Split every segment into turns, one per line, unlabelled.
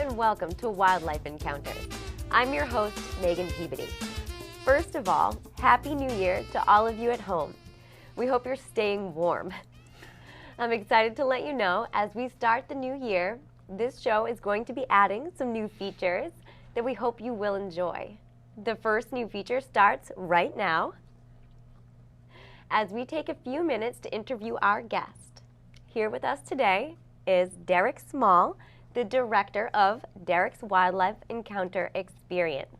and welcome to Wildlife Encounters. I'm your host, Megan Peabody. First of all, Happy New Year to all of you at home. We hope you're staying warm. I'm excited to let you know as we start the new year, this show is going to be adding some new features that we hope you will enjoy. The first new feature starts right now as we take a few minutes to interview our guest. Here with us today is Derek Small, the director of Derek's Wildlife Encounter Experience.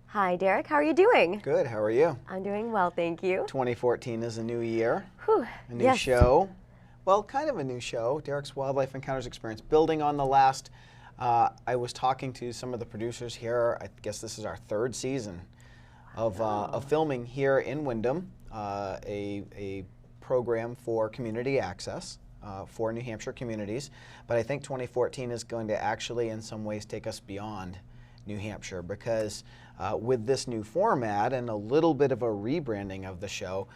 Hi, Derek. How are you doing?
Good. How are you?
I'm doing well, thank you.
2014 is a new year.
Whew.
A new show. Well, kind of a new show, Derek's Wildlife Encounters Experience. Building on the last, I was talking to some of the producers here. I guess this is our third season of filming here in Windham, a program for community access for New Hampshire communities. But I think 2014 is going to actually, in some ways, take us beyond New Hampshire, because with this new format and a little bit of a rebranding of the show,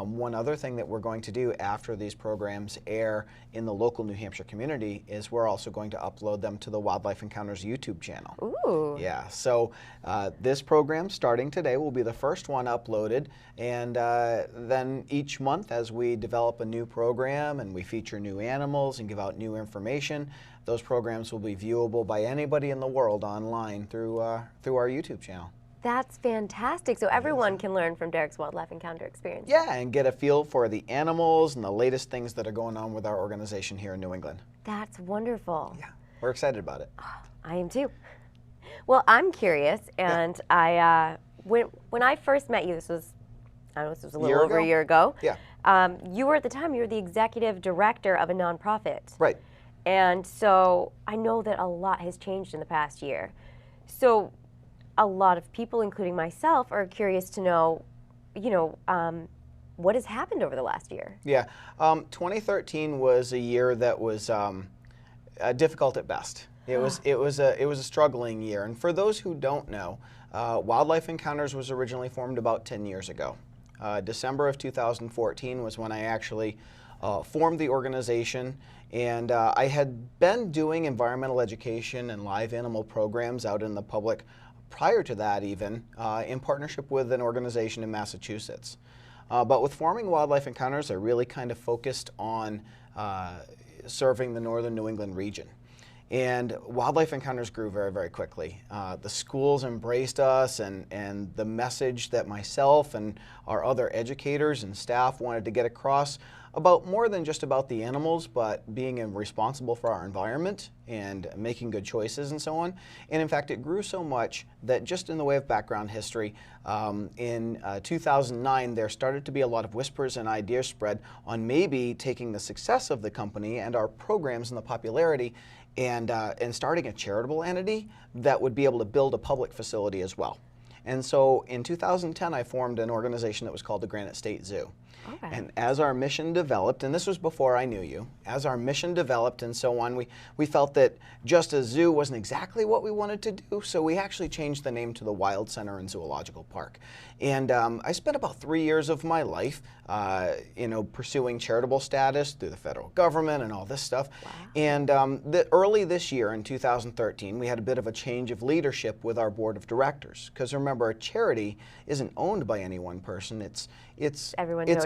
one other thing that we're going to do after these programs air in the local New Hampshire community is we're also going to upload them to the Wildlife Encounters YouTube channel.
Ooh.
Yeah, so this program starting today will be the first one uploaded, and then each month as we develop a new program and we feature new animals and give out new information, those programs will be viewable by anybody in the world online through our YouTube channel.
That's fantastic. So everyone can learn from Derek's Wildlife Encounter Experience.
Yeah, and get a feel for the animals and the latest things that are going on with our organization here in New England.
That's wonderful.
Yeah, we're excited about it.
I am too. Well, I'm curious, and I when I first met you, this was a little over a year ago.
Yeah.
You were at the time, you were the executive director of a nonprofit.
Right.
And so I know that a lot has changed in the past year. So a lot of people, including myself, are curious to know, what has happened over the last year?
Yeah. 2013 was a year that was difficult at best. It was a struggling year. And for those who don't know, Wildlife Encounters was originally formed about 10 years ago. December of 2014 was when I actually formed the organization, and I had been doing environmental education and live animal programs out in the public prior to that, even in partnership with an organization in Massachusetts. But with forming Wildlife Encounters, I really kind of focused on serving the northern New England region. And Wildlife Encounters grew very, very quickly. The schools embraced us, and the message that myself and our other educators and staff wanted to get across about more than just about the animals, but being responsible for our environment and making good choices and so on. And in fact, it grew so much that just in the way of background history, in 2009, there started to be a lot of whispers and ideas spread on maybe taking the success of the company and our programs and the popularity and starting a charitable entity that would be able to build a public facility as well. And so in 2010, I formed an organization that was called the Granite State Zoo.
Okay.
And as our mission developed, and this was before I knew you, as our mission developed and so on, we felt that just a zoo wasn't exactly what we wanted to do, so we actually changed the name to the Wild Center and Zoological Park. And I spent about 3 years of my life, pursuing charitable status through the federal government and all this stuff.
Wow.
And early this year, in 2013, we had a bit of a change of leadership with our board of directors. Because remember, a charity isn't owned by any one person. It's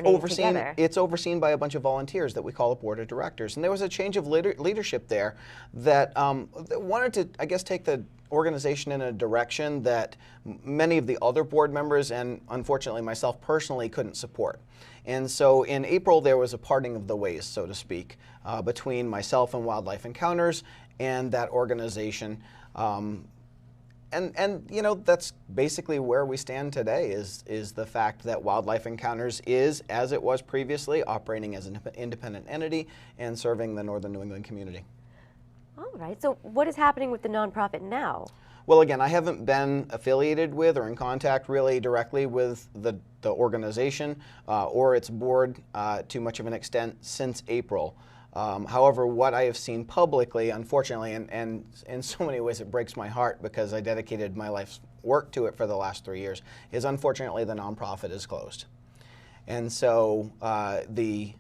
overseen by a bunch of volunteers that we call a board of directors. And there was a change of leadership there that wanted to, I guess, take the organization in a direction that many of the other board members and unfortunately myself personally couldn't support. And so in April there was a parting of the ways, so to speak, between myself and Wildlife Encounters and that organization. And that's basically where we stand today is the fact that Wildlife Encounters is, as it was previously, operating as an independent entity and serving the northern New England community.
All right. So what is happening with the nonprofit now?
Well, again, I haven't been affiliated with or in contact really directly with the organization or its board to much of an extent since April. However, what I have seen publicly, unfortunately, and in so many ways it breaks my heart because I dedicated my life's work to it for the last 3 years, is unfortunately the nonprofit is closed. And so the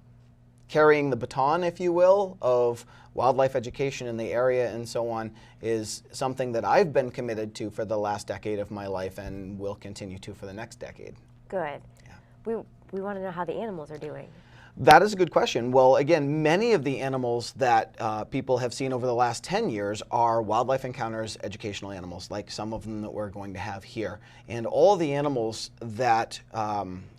carrying the baton, if you will, of wildlife education in the area and so on is something that I've been committed to for the last decade of my life and will continue to for the next decade.
Good. Yeah. We want to know how the animals are doing.
That is a good question. Well, again, many of the animals that people have seen over the last 10 years are Wildlife Encounters educational animals, like some of them that we're going to have here. And all the animals that,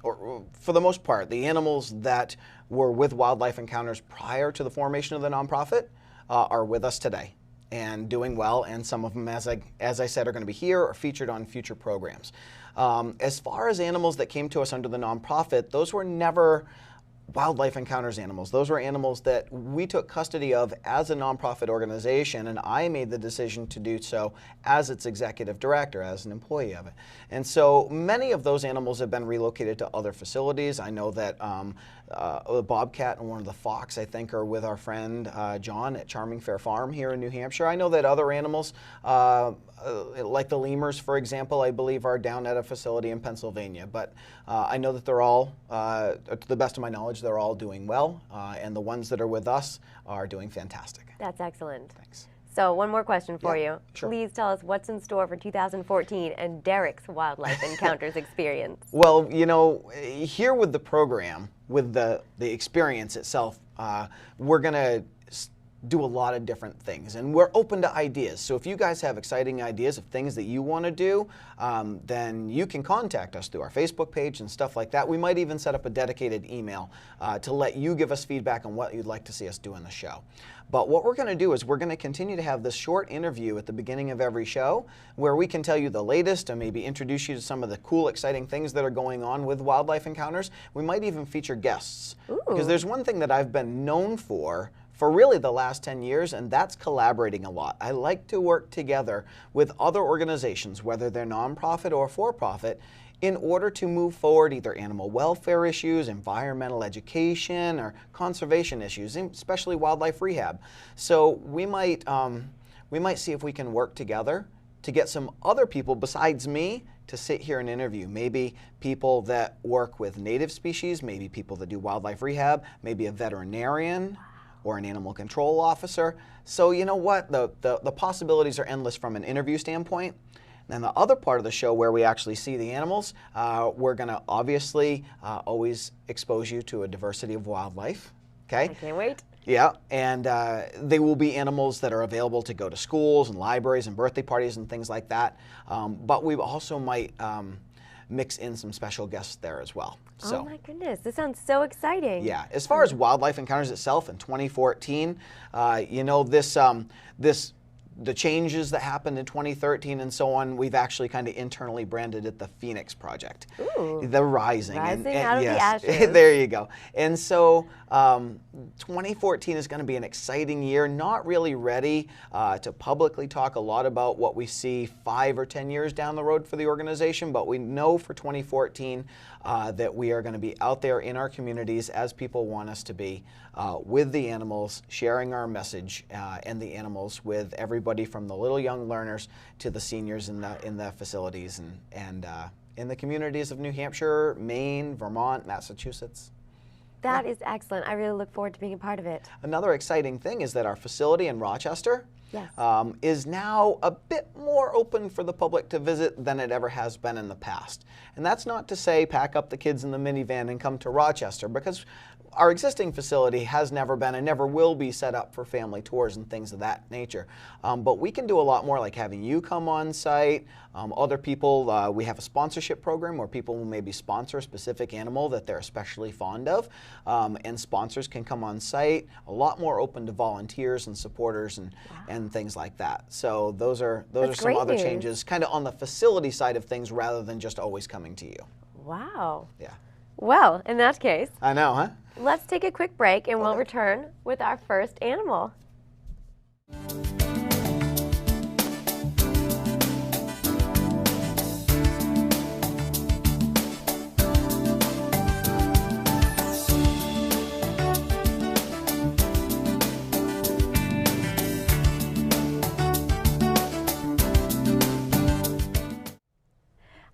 or for the most part, the animals that were with Wildlife Encounters prior to the formation of the nonprofit are with us today and doing well, and some of them, as I said, are going to be here or featured on future programs. As far as animals that came to us under the nonprofit, those were never Wildlife Encounters animals. Those were animals that we took custody of as a nonprofit organization, and I made the decision to do so as its executive director, as an employee of it. And so many of those animals have been relocated to other facilities. I know that the bobcat and one of the fox, I think, are with our friend John at Charming Fair Farm here in New Hampshire. I know that other animals, like the lemurs, for example, I believe are down at a facility in Pennsylvania. But I know that they're all, to the best of my knowledge, they're all doing well, and the ones that are with us are doing fantastic.
That's excellent.
Thanks.
So one more question for you.
Sure.
Please tell us what's in store for 2014 and Derek's Wildlife Encounters experience.
Well, you know, here with the program, with the experience itself, we're going to do a lot of different things, and we're open to ideas. So if you guys have exciting ideas of things that you want to do, then you can contact us through our Facebook page and stuff like that. We might even set up a dedicated email to let you give us feedback on what you'd like to see us do in the show. But what we're going to do is we're going to continue to have this short interview at the beginning of every show where we can tell you the latest and maybe introduce you to some of the cool, exciting things that are going on with Wildlife Encounters. We might even feature guests.
Ooh.
Because there's one thing that I've been known for really the last 10 years, and that's collaborating a lot. I like to work together with other organizations, whether they're nonprofit or for-profit, in order to move forward either animal welfare issues, environmental education, or conservation issues, especially wildlife rehab. So we might see if we can work together to get some other people besides me to sit here and interview. Maybe people that work with native species, maybe people that do wildlife rehab, maybe a veterinarian or an animal control officer. So you know what? The possibilities are endless from an interview standpoint. Then the other part of the show where we actually see the animals, we're going to obviously always expose you to a diversity of wildlife. Okay?
I can't wait.
Yeah, and they will be animals that are available to go to schools and libraries and birthday parties and things like that. But we also might mix in some special guests there as well. So,
oh my goodness, this sounds so exciting.
yeah, as far as Wildlife Encounters itself in 2014, you know, the changes that happened in 2013 and so on, we've actually kind of internally branded it the Phoenix Project.
Ooh.
The Rising.
Rising out of
yes,
the ashes.
there you go. And so 2014 is going to be an exciting year, not really ready to publicly talk a lot about what we see 5 or 10 years down the road for the organization, but we know for 2014 that we are going to be out there in our communities as people want us to be with the animals, sharing our message and the animals with everybody from the little young learners to the seniors in the facilities and in the communities of New Hampshire, Maine, Vermont, Massachusetts.
That is excellent. I really look forward to being a part of it.
Another exciting thing is that our facility in Rochester
Yes.
is now a bit more open for the public to visit than it ever has been in the past. And that's not to say pack up the kids in the minivan and come to Rochester, because our existing facility has never been and never will be set up for family tours and things of that nature. But we can do a lot more, like having you come on site, other people. We have a sponsorship program where people will maybe sponsor a specific animal that they're especially fond of, and sponsors can come on site. A lot more open to volunteers and supporters and things like that. So those are some other changes, kind of on the facility side of things, rather than just always coming to you.
Wow.
Yeah.
Well, in that case,
I know, huh?
let's take a quick break and we'll return with our first animal.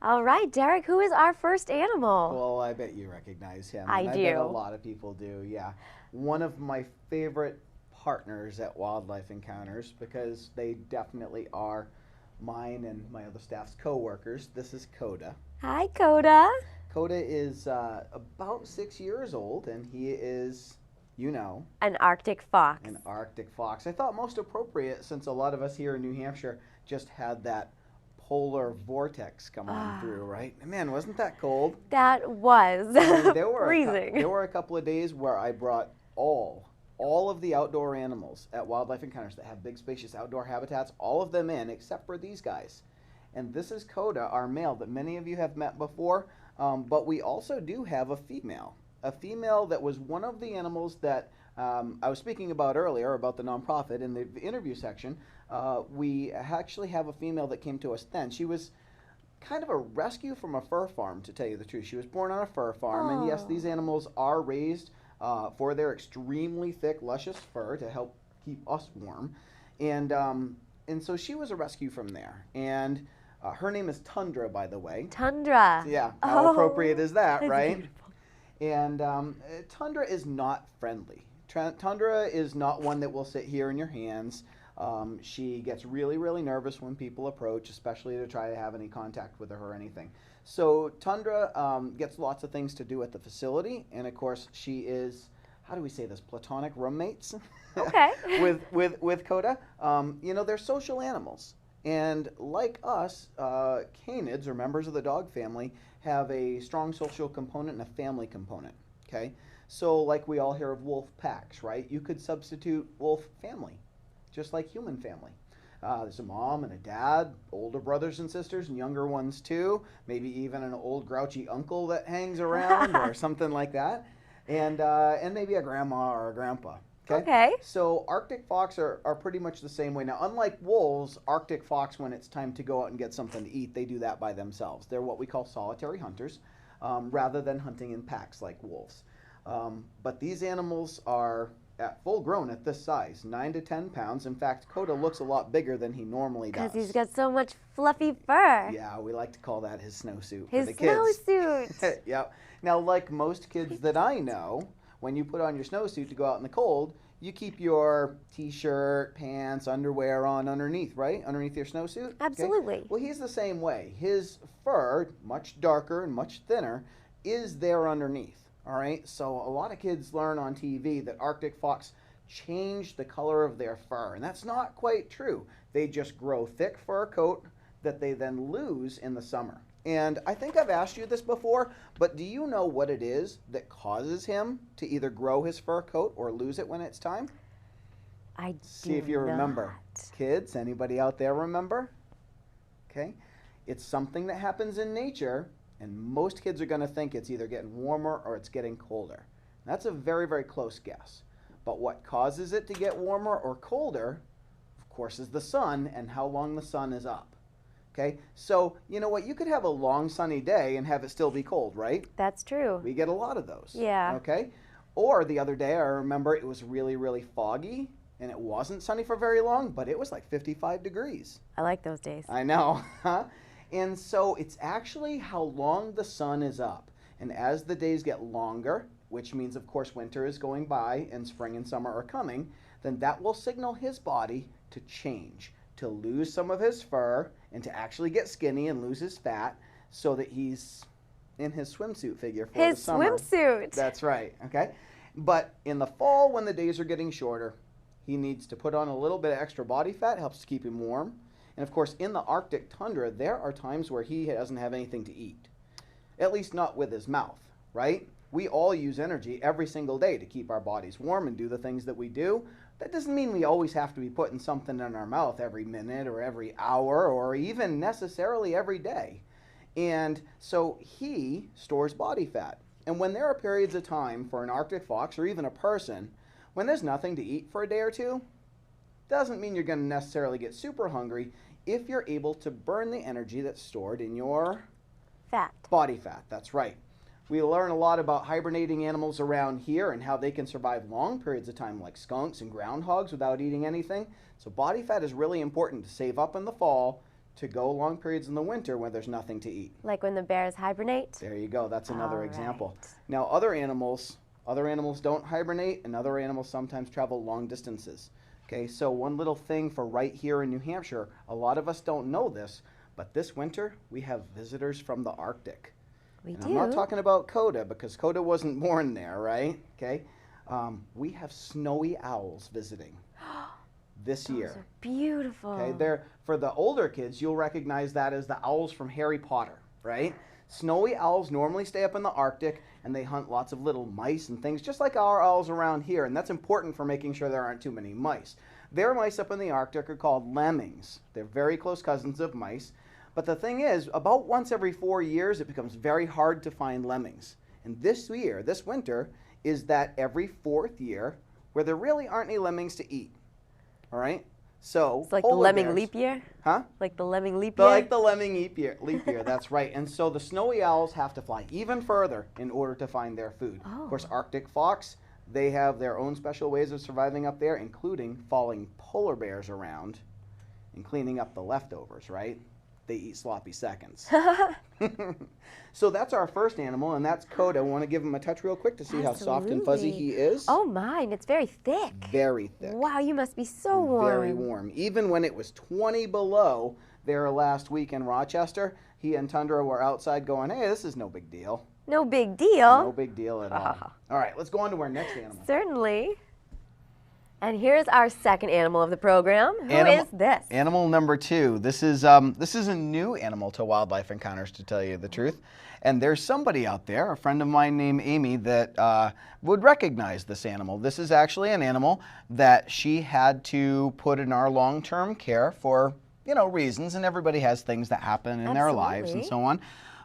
All right, Derek, who is our first animal?
Well, I bet you recognize him.
I
bet
do.
a lot of people do, yeah. one of my favorite partners at Wildlife Encounters because they definitely are mine and my other staff's co-workers. This is Coda.
Hi, Coda.
Coda is about 6 years old, and he is,
an Arctic fox.
an Arctic fox. I thought most appropriate since a lot of us here in New Hampshire just had that polar vortex come on through, right? Man, wasn't that cold?
That was freezing.
There were a couple of days where I brought all of the outdoor animals at Wildlife Encounters that have big spacious outdoor habitats, all of them in except for these guys. And this is Coda, our male that many of you have met before, but we also do have a female that was one of the animals that I was speaking about earlier about the nonprofit in the interview section. We actually have a female that came to us then. She was kind of a rescue from a fur farm, to tell you the truth. She was born on a fur farm, and yes, these animals are raised for their extremely thick, luscious fur to help keep us warm. And so she was a rescue from there. And her name is Tundra, by the way.
Tundra.
Yeah, how appropriate is that, right?
Beautiful.
And Tundra is not friendly. Tundra is not one that will sit here in your hands. She gets really, really nervous when people approach, especially to try to have any contact with her or anything. So Tundra gets lots of things to do at the facility, and of course she is, how do we say this, platonic roommates
Okay.
with Coda. They're social animals. And like us, canids, or members of the dog family, have a strong social component and a family component, okay? So like we all hear of wolf packs, right? You could substitute wolf family, just like human family. There's a mom and a dad, older brothers and sisters, and younger ones too. Maybe even an old grouchy uncle that hangs around or something like that. And maybe a grandma or a grandpa.
Okay.
So Arctic fox are pretty much the same way. Now, unlike wolves, Arctic fox, when it's time to go out and get something to eat, they do that by themselves. They're what we call solitary hunters, rather than hunting in packs like wolves. But these animals are at full grown at this size, 9 to 10 pounds. In fact, Coda looks a lot bigger than he normally does.
Because he's got so much fluffy fur.
Yeah, we like to call that his snowsuit
His
for the kids.
snowsuit.
Yep. Now, like most kids that I know, when you put on your snowsuit to go out in the cold, you keep your t-shirt, pants, underwear on underneath, right? Underneath your snowsuit?
Absolutely.
Okay? Well, he's the same way. His fur, much darker and much thinner, is there underneath. All right, so a lot of kids learn on TV that Arctic fox change the color of their fur, and that's not quite true. They just grow thick fur coat that they then lose in the summer. And I think I've asked you this before, but do you know what it is that causes him to either grow his fur coat or lose it when it's time?
I
See if you remember. Kids, anybody out there remember? Okay, it's something that happens in nature. And most kids are going to think it's either getting warmer or it's getting colder. That's a very, very close guess. But what causes it to get warmer or colder, of course, is the sun and how long the sun is up. Okay, so you know what? You could have a long sunny day and have it still be cold, right?
That's true.
We get a lot of those.
Yeah.
Okay, or the other day I remember it was really, really foggy and it wasn't sunny for very long, but it was like 55 degrees.
I like those days.
I know. And so it's actually how long the sun is up. And as the days get longer, which means, of course, winter is going by and spring and summer are coming, then that will signal his body to change, to lose some of his fur and to actually get skinny and lose his fat so that he's in his swimsuit figure for the summer.
His swimsuit.
That's right, okay? But in the fall, when the days are getting shorter, he needs to put on a little bit of extra body fat, helps to keep him warm. And of course, in the Arctic tundra, there are times where he doesn't have anything to eat. At least not with his mouth, right? We all use energy every single day to keep our bodies warm and do the things that we do. That doesn't mean we always have to be putting something in our mouth every minute or every hour or even necessarily every day. And so he stores body fat. And when there are periods of time for an Arctic fox or even a person, when there's nothing to eat for a day or two, doesn't mean you're going to necessarily get super hungry if you're able to burn the energy that's stored in your
Fat.
body fat. That's right. We learn a lot about hibernating animals around here and how they can survive long periods of time, like skunks and groundhogs, without eating anything. So body fat is really important to save up in the fall to go long periods in the winter when there's nothing to eat.
Like when the bears hibernate?
There you go. That's another
All
example.
right.
Now, other animals
Other animals don't hibernate, and other animals sometimes travel long distances. Okay, so one little thing for right here in New Hampshire, a lot of us don't know this, but this winter we have visitors from the Arctic.
We
And
do.
I'm not talking about Coda, because Coda wasn't born there, right? Okay, we have snowy owls visiting this
Those
year.
are beautiful.
Okay, they're, for the older kids, you'll recognize that as the owls from Harry Potter, right? Snowy owls normally stay up in the Arctic, and they hunt lots of little mice and things, just like our owls around here, and that's important for making sure there aren't too many mice. Their mice up in the Arctic are called lemmings. They're very close cousins of mice, but the thing is, about once every 4 years, it becomes very hard to find lemmings. And this year, this winter, is that every 4th year where there really aren't any lemmings to eat. All right? So
It's like the
polar
lemming
bears-
leap year?
Huh?
Like the lemming leap year?
Like the lemming leap year, that's right. And so the snowy owls have to fly even further in order to find their food.
Oh.
Of course, Arctic fox, they have their own special ways of surviving up there, including following polar bears around and cleaning up the leftovers, right? They eat sloppy seconds. So that's our first animal, and that's Coda. I want to give him a touch real quick to see how soft and fuzzy
Absolutely.
he is.
Oh my, and it's very thick.
Very thick.
Wow, you must be so warm.
Very warm. Even when it was 20 below there last week in Rochester, he and Tundra were outside going, hey, this is no big deal.
No big deal.
No big deal at all. All right, let's go on to our next animal.
Certainly. And here's our second animal of the program. Who
Animal-
is this?
Animal number 2. This is a new animal to Wildlife Encounters, to tell you the truth. And there's somebody out there, a friend of mine named Amy, that would recognize this animal. This is actually an animal that she had to put in our long-term care for, reasons, and everybody has things that happen in their lives and
Absolutely.
so on.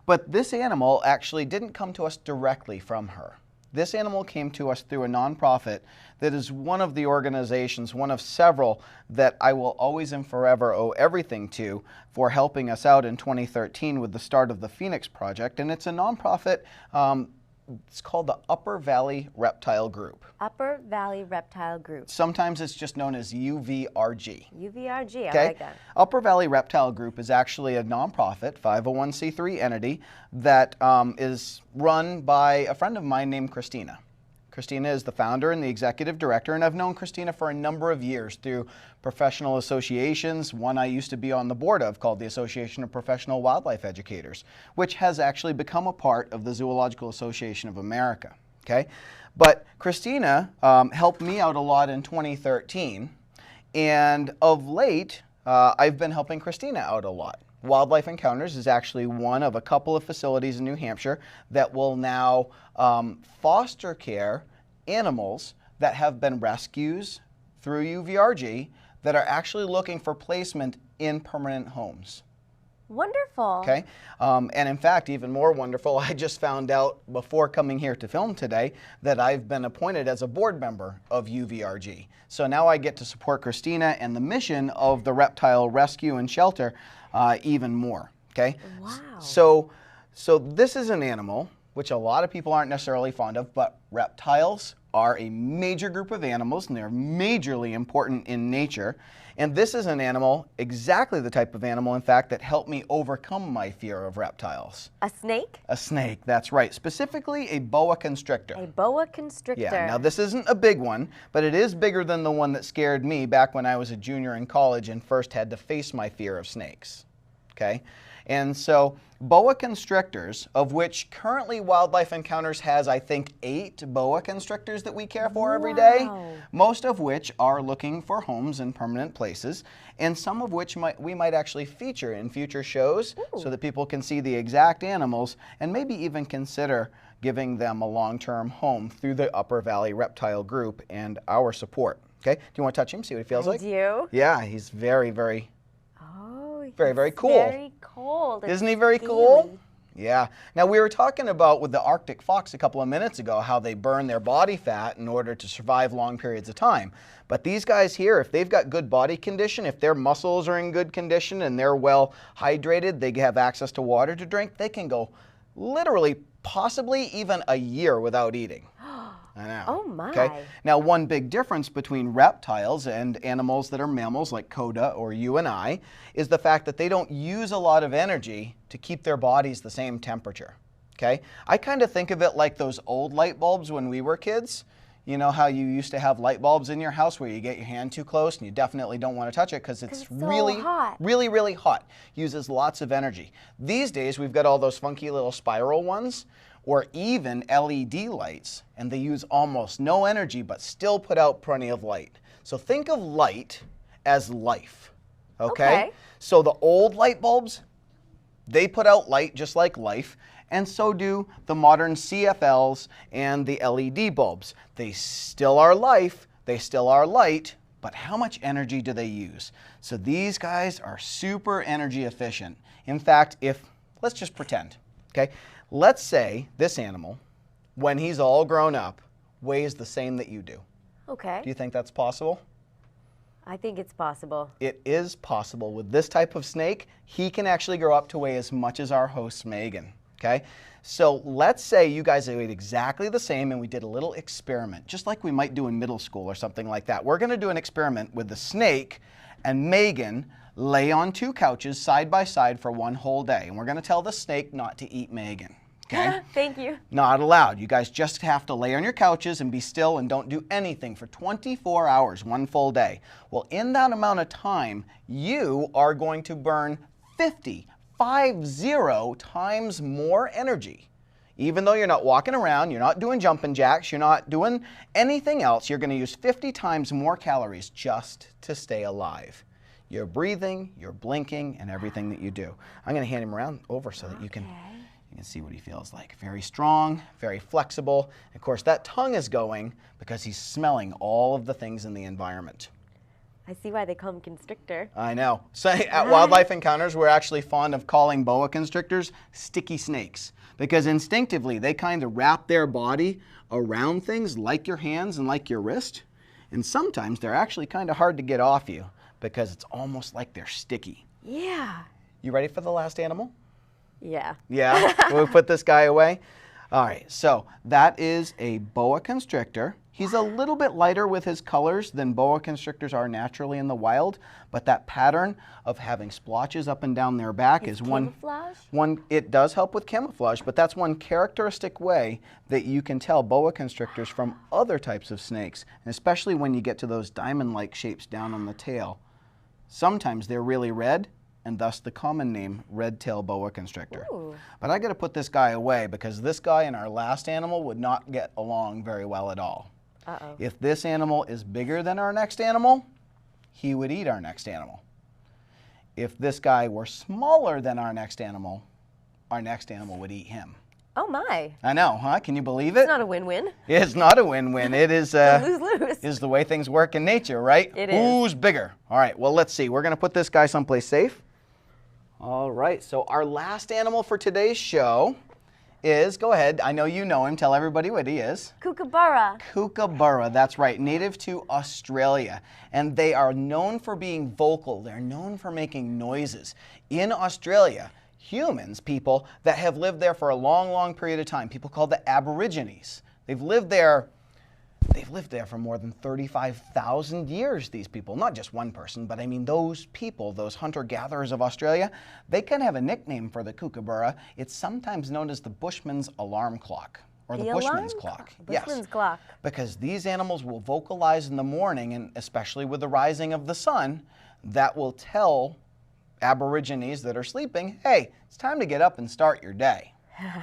But this animal actually didn't come to us directly from her. This animal came to us through a nonprofit that is one of the organizations, one of several, that I will always and forever owe everything to for helping us out in 2013 with the start of the Phoenix Project. And it's a nonprofit, it's called the Upper Valley Reptile Group.
Upper Valley Reptile Group.
Sometimes it's just known as UVRG.
UVRG, I
Okay.
like that.
Upper Valley Reptile Group is actually a nonprofit, 501c3 entity that is run by a friend of mine named Christina. Christina is the founder and the executive director, and I've known Christina for a number of years through professional associations. One I used to be on the board of called the Association of Professional Wildlife Educators, which has actually become a part of the Zoological Association of America. Okay, but Christina helped me out a lot in 2013. And of late, I've been helping Christina out a lot. Wildlife Encounters is actually one of a couple of facilities in New Hampshire that will now foster care animals that have been rescues through UVRG that are actually looking for placement in permanent homes.
Wonderful.
Okay, and in fact, even more wonderful, I just found out before coming here to film today that I've been appointed as a board member of UVRG. So now I get to support Christina and the mission of the reptile rescue and shelter even more. Okay.
Wow.
So this is an animal which a lot of people aren't necessarily fond of, but reptiles are a major group of animals, and they're majorly important in nature. And this is an animal, exactly the type of animal, in fact, that helped me overcome my fear of reptiles.
A snake?
A snake, that's right. Specifically, a boa constrictor.
A boa constrictor.
Yeah, now this isn't a big one, but it is bigger than the one that scared me back when I was a junior in college and first had to face my fear of snakes. Okay? And so boa constrictors, of which currently Wildlife Encounters has, I think, 8 boa constrictors that we care for every day,
Wow.
most of which are looking for homes in permanent places, and some of which we might actually feature in future shows so that people can see the exact animals and maybe even consider giving them a long-term home through the Upper Valley Reptile Group and our support. Okay, do you want to touch him, see what he feels like?
I do.
Yeah, he's very, very,
Oh,
very, very
he's
cool.
Very cold. and
Isn't he very cool?
scaly.
Yeah. Now, we were talking about with the Arctic fox a couple of minutes ago how they burn their body fat in order to survive long periods of time. But these guys here, if they've got good body condition, if their muscles are in good condition and they're well hydrated, they have access to water to drink, they can go literally, possibly even a year without eating. I know.
Oh, my.
Okay. Now, one big difference between reptiles and animals that are mammals like Coda or you and I is the fact that they don't use a lot of energy to keep their bodies the same temperature. okay? I kind of think of it like those old light bulbs when we were kids. You know how you used to have light bulbs in your house where you get your hand too close and you definitely don't want to touch it because it's
so
really,
hot.
really hot. Uses lots of energy. These days we've got all those funky little spiral ones or even LED lights, and they use almost no energy but still put out plenty of light. So think of light as life, okay? So the old light bulbs, they put out light just like life, and so do the modern CFLs and the LED bulbs. They still are life, they still are light, but how much energy do they use? So these guys are super energy efficient. In fact, let's just pretend, okay? Let's say this animal, when he's all grown up, weighs the same that you do.
Okay.
Do you think that's possible?
I think it's possible.
It is possible. With this type of snake, he can actually grow up to weigh as much as our host, Megan. Okay, so let's say you guys weighed exactly the same and we did a little experiment, just like we might do in middle school or something like that. We're going to do an experiment with the snake and Megan lay on 2 couches side by side for 1 whole day. And we're going to tell the snake not to eat Megan. Okay?
Thank you.
Not allowed. You guys just have to lay on your couches and be still and don't do anything for 24 hours, 1 full day. Well, in that amount of time, you are going to burn 50 times more energy. Even though you're not walking around, you're not doing jumping jacks, you're not doing anything else, you're going to use 50 times more calories just to stay alive. You're breathing, you're blinking, and everything that you do. I'm going to hand him around over so that you can see what he feels like. Very strong, very flexible. Of course, that tongue is going because he's smelling all of the things in the environment.
I see why they call him constrictor.
I know. So at Wildlife Encounters, we're actually fond of calling boa constrictors sticky snakes because instinctively they kind of wrap their body around things like your hands and like your wrist. And sometimes they're actually kind of hard to get off you because it's almost like they're sticky.
Yeah.
You ready for the last animal?
Yeah.
Yeah? We'll put this guy away. All right, so that is a boa constrictor. He's a little bit lighter with his colors than boa constrictors are naturally in the wild, but that pattern of having splotches up and down their back is
camouflage?
It does help with camouflage, but that's one characteristic way that you can tell boa constrictors from other types of snakes, and especially when you get to those diamond-like shapes down on the tail. Sometimes they're really red, and thus the common name red-tailed boa constrictor.
Ooh.
But I got to put this guy away because this guy and our last animal would not get along very well at all.
Uh-oh.
If this animal is bigger than our next animal, he would eat our next animal. If this guy were smaller than our next animal would eat him.
Oh my.
I know, huh? Can you believe it?
It's not a win-win.
It's not a win-win. It is
Lose-lose.
is the way things work in nature, right?
It is.
Who's bigger? All right, well, let's see. We're going to put this guy someplace safe. All right, so our last animal for today's show is, go ahead, I know you know him, tell everybody what he is.
Kookaburra.
Kookaburra, that's right, native to Australia. And they are known for being vocal. They're known for making noises. In Australia, humans, people that have lived there for a long, long period of time, people called the Aborigines. They've lived there for more than 35,000 years, these people. Not just one person, but I mean those people, those hunter-gatherers of Australia, they can have a nickname for the kookaburra. It's sometimes known as the Bushman's alarm clock, or the Bushman's clock.
Bushman's clock.
Because these animals will vocalize in the morning, and especially with the rising of the sun, that will tell Aborigines that are sleeping, hey, it's time to get up and start your day.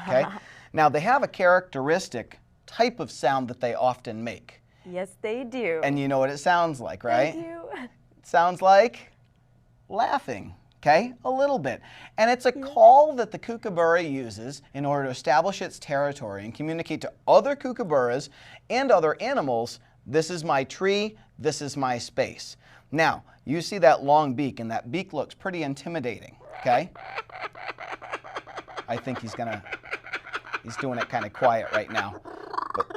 Okay? Now, they have a characteristic type of sound that they often make.
Yes, they do.
And you know what it sounds like, right?
They do.
It sounds like laughing, okay? A little bit. And it's a call that the kookaburra uses in order to establish its territory and communicate to other kookaburras and other animals, this is my tree, this is my space. Now, you see that long beak, and that beak looks pretty intimidating, okay? I think he's doing it kind of quiet right now. But,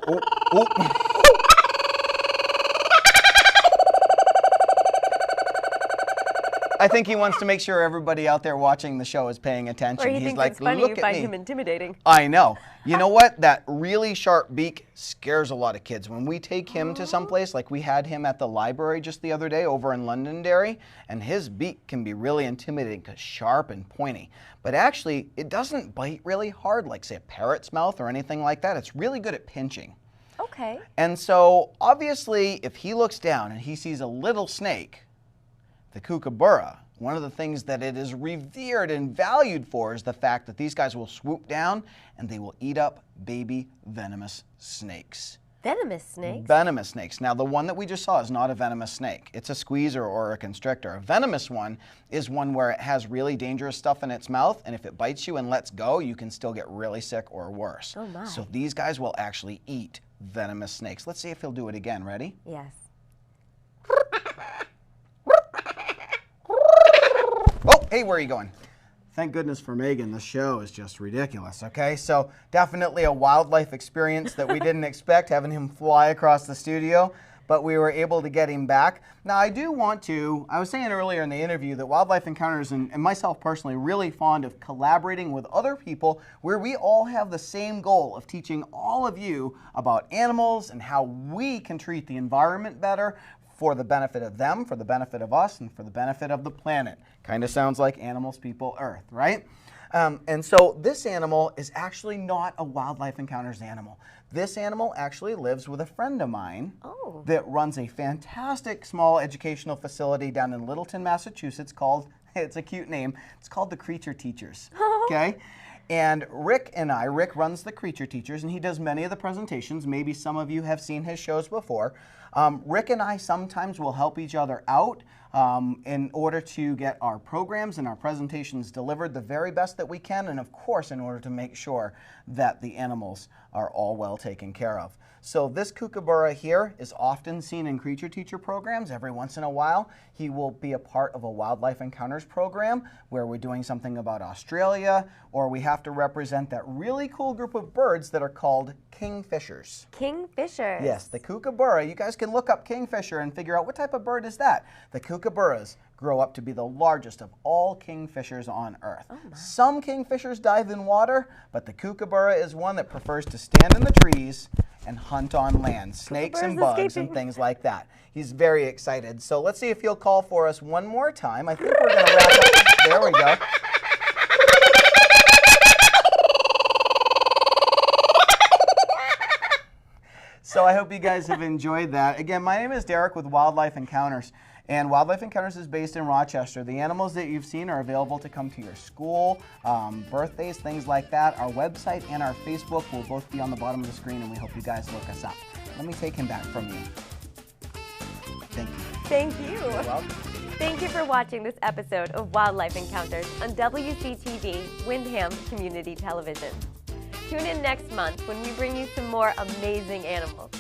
I think he wants to make sure everybody out there watching the show is paying attention.
Or he
He's
thinks
like,
it's funny
look
you
at
find
me.
him intimidating.
I know. You know what? That really sharp beak scares a lot of kids. When we take him to someplace, like we had him at the library just the other day over in Londonderry, and his beak can be really intimidating because sharp and pointy. But actually, it doesn't bite really hard like, say, a parrot's mouth or anything like that. It's really good at pinching.
Okay.
And so, obviously, if he looks down and he sees a little snake, the kookaburra, one of the things that it is revered and valued for is the fact that these guys will swoop down and they will eat up baby venomous snakes.
Venomous snakes?
Venomous snakes. Now, the one that we just saw is not a venomous snake. It's a squeezer or a constrictor. A venomous one is one where it has really dangerous stuff in its mouth, and if it bites you and lets go, you can still get really sick or worse.
Oh my.
So these guys will actually eat venomous snakes. Let's see if he'll do it again. Ready?
Yes.
Oh, hey, where are you going? Thank goodness for Megan. The show is just ridiculous, okay? So definitely a wildlife experience that we didn't expect, having him fly across the studio, but we were able to get him back. Now, I do want to, I was saying earlier in the interview that Wildlife Encounters, and myself personally, really fond of collaborating with other people where we all have the same goal of teaching all of you about animals and how we can treat the environment better, for the benefit of them, for the benefit of us, and for the benefit of the planet. Kind of sounds like Animals, People, Earth, right? And so this animal is actually not a Wildlife Encounters animal. This animal actually lives with a friend of mine that runs a fantastic small educational facility down in Littleton, Massachusetts called, it's a cute name, it's called the Creature Teachers, okay? And Rick runs the Creature Teachers, and he does many of the presentations. Maybe some of you have seen his shows before. Rick and I sometimes will help each other out in order to get our programs and our presentations delivered the very best that we can, and of course in order to make sure that the animals are all well taken care of. So this kookaburra here is often seen in Creature Teacher programs. Every once in a while, he will be a part of a Wildlife Encounters program where we're doing something about Australia, or we have to represent that really cool group of birds that are called kingfishers.
Kingfishers?
Yes, the kookaburra. You guys can look up kingfisher and figure out what type of bird is that. The kookaburras grow up to be the largest of all kingfishers on Earth. Some kingfishers dive in water, but the kookaburra is one that prefers to stand in the trees and hunt on land, snakes and bugs and things like that. He's very excited. So let's see if he'll call for us one more time. I think we're going to wrap up. There we go. So I hope you guys have enjoyed that. Again, my name is Derek with Wildlife Encounters, and Wildlife Encounters is based in Rochester. The animals that you've seen are available to come to your school, birthdays, things like that. Our website and our Facebook will both be on the bottom of the screen, and we hope you guys look us up. Let me take him back from you. Thank you.
Thank you.
You're welcome.
Thank you for watching this episode of Wildlife Encounters on WCTV Windham Community Television. Tune in next month when we bring you some more amazing animals.